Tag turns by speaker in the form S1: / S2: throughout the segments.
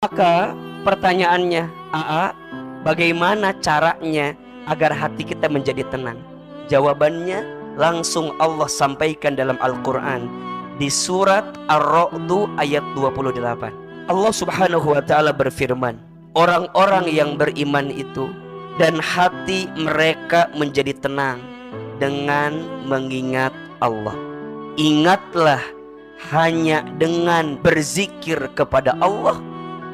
S1: Maka pertanyaannya, bagaimana caranya agar hati kita menjadi tenang? Jawabannya langsung Allah sampaikan dalam Al-Quran di surat Ar-Ra'd ayat 28. Allah subhanahu wa ta'ala berfirman, orang-orang yang beriman itu dan hati mereka menjadi tenang dengan mengingat Allah. Ingatlah, hanya dengan berzikir kepada Allah,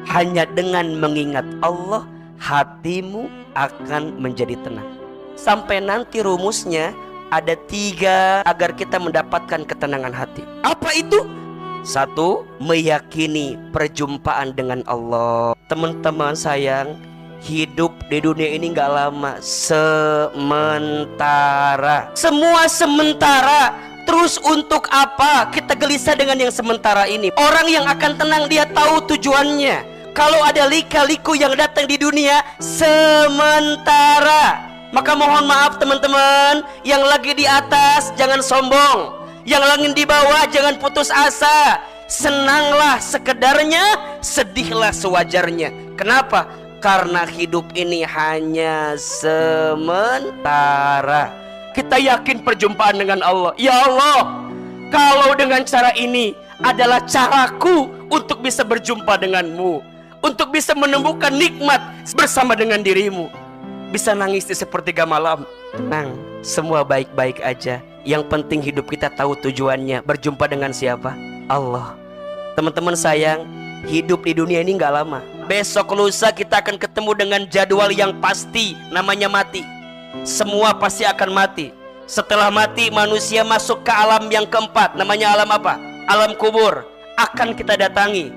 S1: hanya dengan mengingat Allah, hatimu akan menjadi tenang. Sampai nanti rumusnya ada 3 agar kita mendapatkan ketenangan hati. Apa itu? 1, meyakini perjumpaan dengan Allah. Teman-teman sayang, hidup di dunia ini gak lama, sementara. Semua sementara. Terus untuk apa kita gelisah dengan yang sementara ini? Orang yang akan tenang dia tahu tujuannya. Kalau ada lika-liku yang datang di dunia sementara, maka mohon maaf teman-teman, yang lagi di atas jangan sombong, yang lagi di bawah jangan putus asa. Senanglah sekedarnya, sedihlah sewajarnya. Kenapa? Karena hidup ini hanya sementara. Kita yakin perjumpaan dengan Allah. Ya Allah, kalau dengan cara ini adalah caraku untuk bisa berjumpa denganmu, untuk bisa menemukan nikmat bersama dengan dirimu, bisa nangis di sepertiga malam, tenang, semua baik-baik aja. Yang penting hidup kita tahu tujuannya, berjumpa dengan siapa? Allah. Teman-teman sayang, hidup di dunia ini gak lama. Besok lusa kita akan ketemu dengan jadwal yang pasti, namanya mati. Semua pasti akan mati. Setelah mati manusia masuk ke alam yang keempat, namanya alam apa? Alam kubur. Akan kita datangi.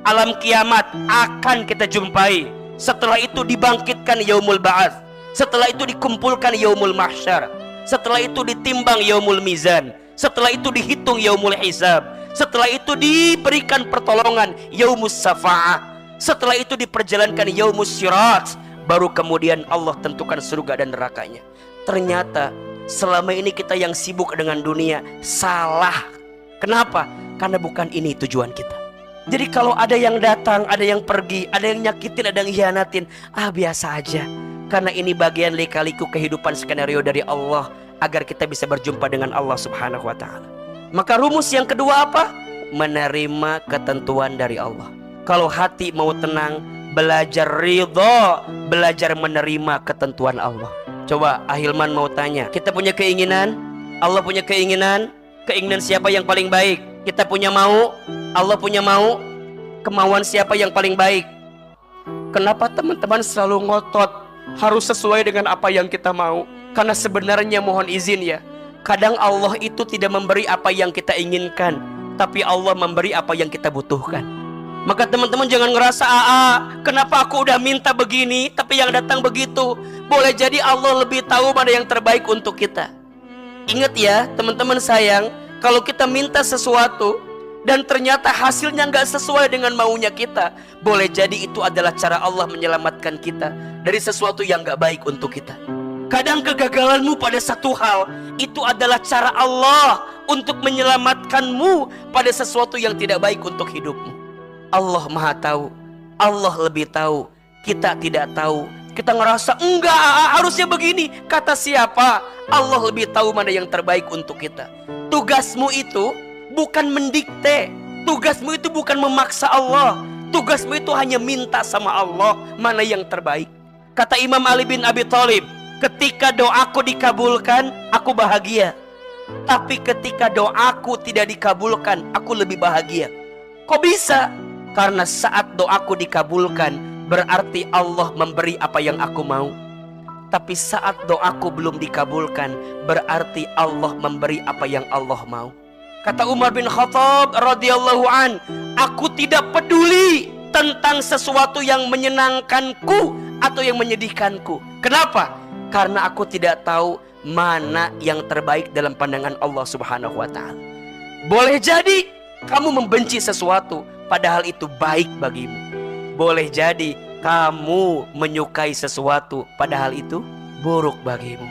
S1: Alam kiamat akan kita jumpai. Setelah itu dibangkitkan yaumul ba'ats. Setelah itu dikumpulkan yaumul mahsyar. Setelah itu ditimbang yaumul mizan. Setelah itu dihitung yaumul hisab. Setelah itu diberikan pertolongan yaumus syafa'ah. Setelah itu diperjalankan yaumus syirat. Baru kemudian Allah tentukan surga dan nerakanya. Ternyata selama ini kita yang sibuk dengan dunia salah. Kenapa? Karena bukan ini tujuan kita. Jadi kalau ada yang datang, ada yang pergi, ada yang nyakitin, ada yang hianatin, biasa aja. Karena ini bagian lika-liku kehidupan skenario dari Allah agar kita bisa berjumpa dengan Allah subhanahu wa ta'ala. Maka rumus yang kedua apa? Menerima ketentuan dari Allah. Kalau hati mau tenang, belajar ridho, belajar menerima ketentuan Allah. Coba Ahilman mau tanya, kita punya keinginan, Allah punya keinginan. Keinginan siapa yang paling baik? Kita punya mau, Allah punya mau. Kemauan siapa yang paling baik? Kenapa teman-teman selalu ngotot harus sesuai dengan apa yang kita mau? Karena sebenarnya mohon izin ya, kadang Allah itu tidak memberi apa yang kita inginkan, tapi Allah memberi apa yang kita butuhkan. Maka teman-teman jangan ngerasa kenapa aku udah minta begini tapi yang datang begitu. Boleh jadi Allah lebih tahu mana yang terbaik untuk kita. Ingat ya teman-teman sayang, kalau kita minta sesuatu dan ternyata hasilnya nggak sesuai dengan maunya kita, boleh jadi itu adalah cara Allah menyelamatkan kita dari sesuatu yang nggak baik untuk kita. Kadang kegagalanmu pada satu hal itu adalah cara Allah untuk menyelamatkanmu pada sesuatu yang tidak baik untuk hidupmu. Allah maha tahu, Allah lebih tahu, kita tidak tahu. Kita ngerasa enggak, harusnya begini. Kata siapa? Allah lebih tahu mana yang terbaik untuk kita. Tugasmu itu bukan mendikte, tugasmu itu bukan memaksa Allah, tugasmu itu hanya minta sama Allah mana yang terbaik. Kata Imam Ali bin Abi Thalib, ketika doaku dikabulkan, aku bahagia. Tapi ketika doaku tidak dikabulkan, aku lebih bahagia. Kok bisa? Karena saat doaku dikabulkan, berarti Allah memberi apa yang aku mau. Tapi saat doaku belum dikabulkan, berarti Allah memberi apa yang Allah mau. Kata Umar bin Khattab radhiyallahu an, aku tidak peduli tentang sesuatu yang menyenangkanku atau yang menyedihkanku. Kenapa? Karena aku tidak tahu mana yang terbaik dalam pandangan Allah subhanahu wa ta'ala. Boleh jadi kamu membenci sesuatu padahal itu baik bagimu. Boleh jadi kamu menyukai sesuatu padahal itu buruk bagimu.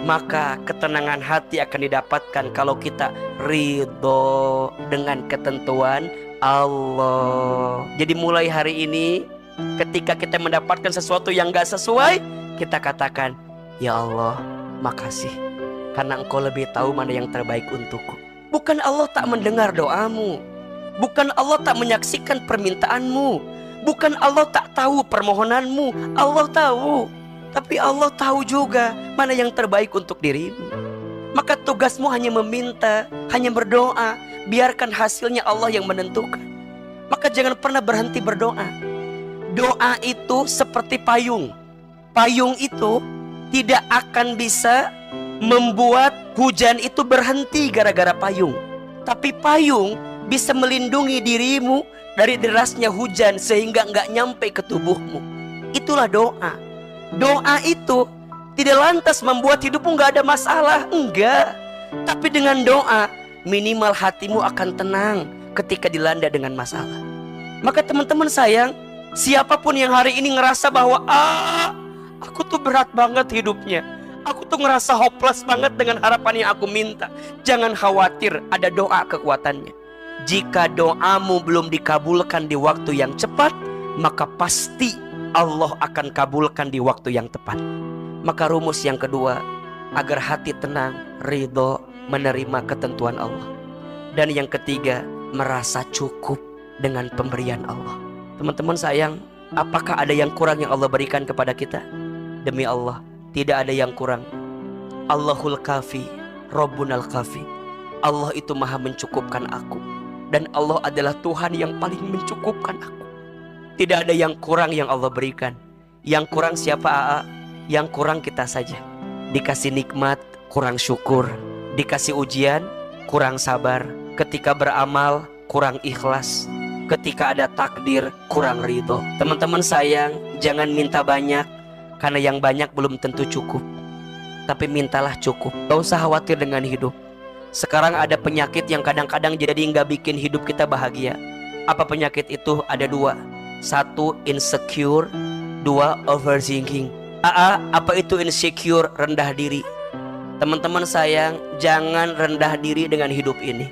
S1: Maka ketenangan hati akan didapatkan kalau kita ridho dengan ketentuan Allah. Jadi mulai hari ini, ketika kita mendapatkan sesuatu yang gak sesuai, kita katakan, ya Allah, makasih, karena Engkau lebih tahu mana yang terbaik untukku. Bukan Allah tak mendengar doamu, bukan Allah tak menyaksikan permintaanmu, bukan Allah tak tahu permohonanmu. Allah tahu, tapi Allah tahu juga mana yang terbaik untuk dirimu. Maka tugasmu hanya meminta, hanya berdoa. Biarkan hasilnya Allah yang menentukan. Maka jangan pernah berhenti berdoa. Doa itu seperti payung. Payung itu tidak akan bisa membuat hujan itu berhenti gara-gara payung. Tapi payung bisa melindungi dirimu dari derasnya hujan sehingga nggak nyampe ke tubuhmu. Itulah doa. Doa itu tidak lantas membuat hidupmu nggak ada masalah, enggak. Tapi dengan doa, minimal hatimu akan tenang ketika dilanda dengan masalah. Maka teman-teman sayang, siapapun yang hari ini ngerasa bahwa aku tuh berat banget hidupnya, aku tuh ngerasa hopeless banget dengan harapan yang aku minta, jangan khawatir, ada doa kekuatannya. Jika doamu belum dikabulkan di waktu yang cepat, maka pasti Allah akan kabulkan di waktu yang tepat. Maka rumus yang kedua, agar hati tenang, ridho, menerima ketentuan Allah. Dan yang ketiga, merasa cukup dengan pemberian Allah. Teman-teman sayang, apakah ada yang kurang yang Allah berikan kepada kita? Demi Allah, tidak ada yang kurang. Allahul kafi, Rabbunal kafi. Allah itu maha mencukupkan aku, dan Allah adalah Tuhan yang paling mencukupkan aku. Tidak ada yang kurang yang Allah berikan. Yang kurang siapa AA? Yang kurang kita saja. Dikasih nikmat, kurang syukur. Dikasih ujian, kurang sabar. Ketika beramal, kurang ikhlas. Ketika ada takdir, kurang ridho. Teman-teman sayang, jangan minta banyak, karena yang banyak belum tentu cukup. Tapi mintalah cukup. Gak usah khawatir dengan hidup. Sekarang ada penyakit yang kadang-kadang jadi nggak bikin hidup kita bahagia. Apa penyakit itu? Ada dua. Satu, insecure. Dua, overthinking. Apa itu insecure? Rendah diri. Teman-teman sayang, jangan rendah diri dengan hidup ini.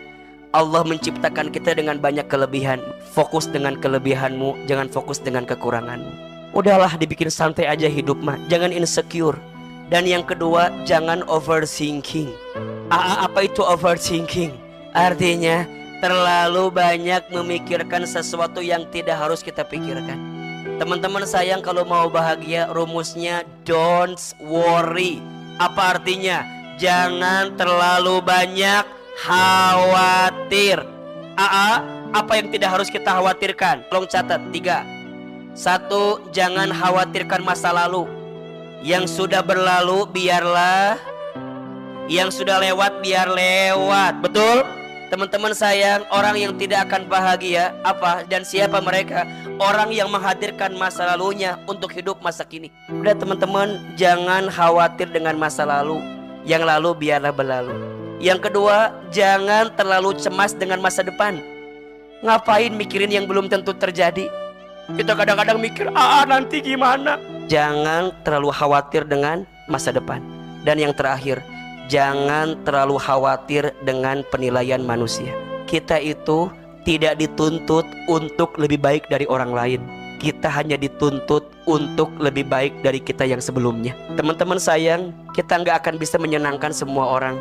S1: Allah menciptakan kita dengan banyak kelebihan. Fokus dengan kelebihanmu, jangan fokus dengan kekuranganmu. Udahlah, dibikin santai aja hidup mah, jangan insecure. Dan yang kedua, jangan overthinking. Apa itu overthinking? Artinya terlalu banyak memikirkan sesuatu yang tidak harus kita pikirkan. Teman-teman sayang, kalau mau bahagia, rumusnya don't worry. Apa artinya? Jangan terlalu banyak khawatir. Apa yang tidak harus kita khawatirkan? Tolong catat 3. 1, jangan khawatirkan masa lalu. Yang sudah berlalu biarlah, yang sudah lewat biar lewat. Betul? Teman-teman sayang, orang yang tidak akan bahagia apa dan siapa mereka? Orang yang menghadirkan masa lalunya untuk hidup masa kini. Udah teman-teman, jangan khawatir dengan masa lalu. Yang lalu biarlah berlalu. Yang kedua, jangan terlalu cemas dengan masa depan. Ngapain mikirin yang belum tentu terjadi? Kita kadang-kadang mikir, nanti gimana? Jangan terlalu khawatir dengan masa depan. Dan yang terakhir, jangan terlalu khawatir dengan penilaian manusia. Kita itu tidak dituntut untuk lebih baik dari orang lain. Kita hanya dituntut untuk lebih baik dari kita yang sebelumnya. Teman-teman sayang, kita nggak akan bisa menyenangkan semua orang.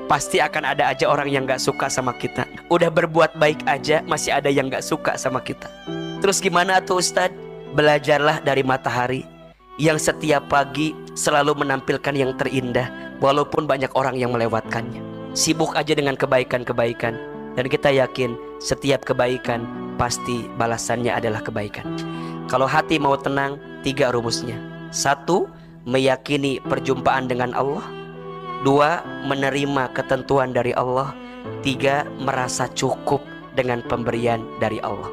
S1: Pasti akan ada aja orang yang gak suka sama kita. Udah berbuat baik aja masih ada yang gak suka sama kita. Terus gimana tuh Ustadz? Belajarlah dari matahari yang setiap pagi selalu menampilkan yang terindah, walaupun banyak orang yang melewatkannya. Sibuk aja dengan kebaikan-kebaikan, dan kita yakin setiap kebaikan pasti balasannya adalah kebaikan. Kalau hati mau tenang, 3 rumusnya. 1, meyakini perjumpaan dengan Allah. 2, menerima ketentuan dari Allah. 3, merasa cukup dengan pemberian dari Allah.